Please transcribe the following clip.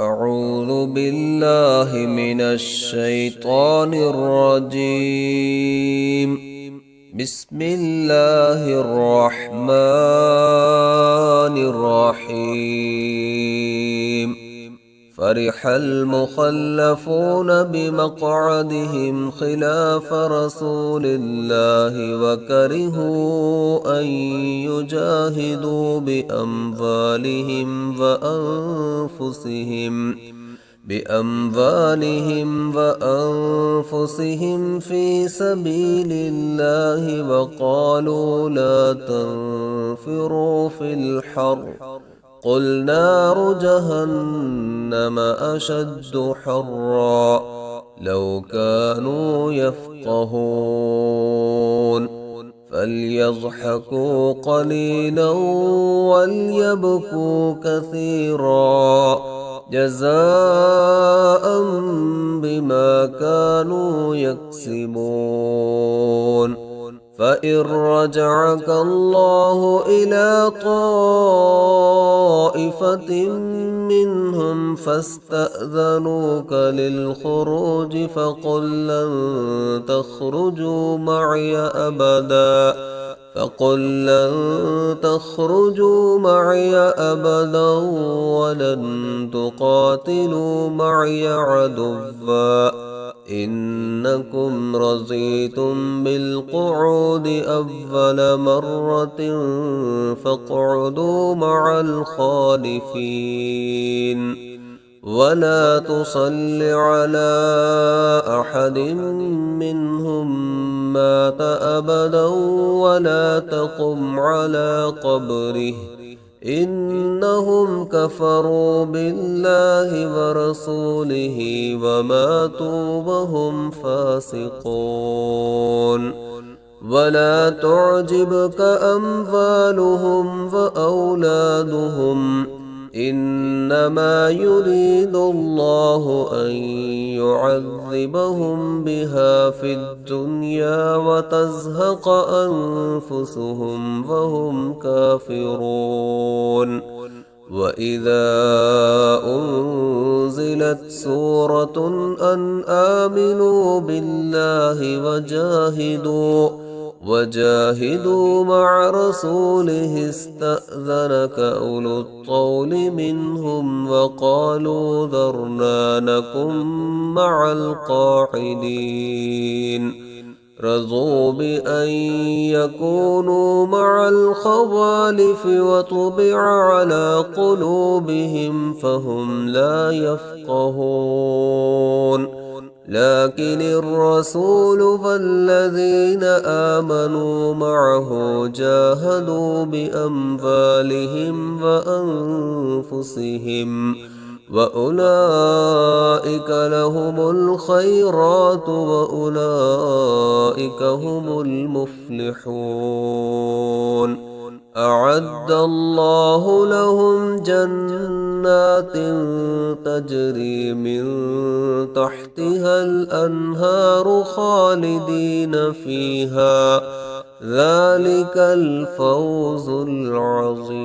أعوذ بالله من الشيطان الرجيم. بسم الله الرحمن الرحيم. فرح المخلفون بمقعدهم خلاف رسول الله وكرهوا أن يجاهدوا بأموالهم في سبيل الله وقالوا لا تنفروا في الحر قل نار جهنم أشد حرا لو كانوا يفقهون فليضحكوا قليلا وليبكوا كثيرا جزاء بما كانوا يكسبون. فإن رجعك الله إلى طائفة منهم فاستأذنوك للخروج فقل لن تخرجوا معي أبدا ولن تقاتلوا معي عدوا إنكم رضيتم بالقعود أول مرة فاقعدوا مع الخالفين ولا تصل على أحد منهم مات أبدا ولا تقم على قبره إنهم كفروا بالله ورسوله وماتوا وهم فاسقون. ولا تعجبك أموالهم وأولادهم إنما يريد الله أن يعذبهم بها في الدنيا وتزهق أنفسهم وهم كافرون. وإذا أنزلت سورة أن آمنوا بالله وجاهدوا مع رسوله استأذنك أولو الطول منهم وقالوا ذرنا نكن مع القاعدين رضوا بأن يكونوا مع الخوالف وطبع على قلوبهم فهم لا يفقهون. لكن الرسول والذين آمنوا معه جاهدوا بأموالهم وأنفسهم وأولئك لهم الخيرات وأولئك هم المفلحون. أعد الله لهم جنات تجري من تحتها الأنهار خالدين فيها ذلك الفوز العظيم.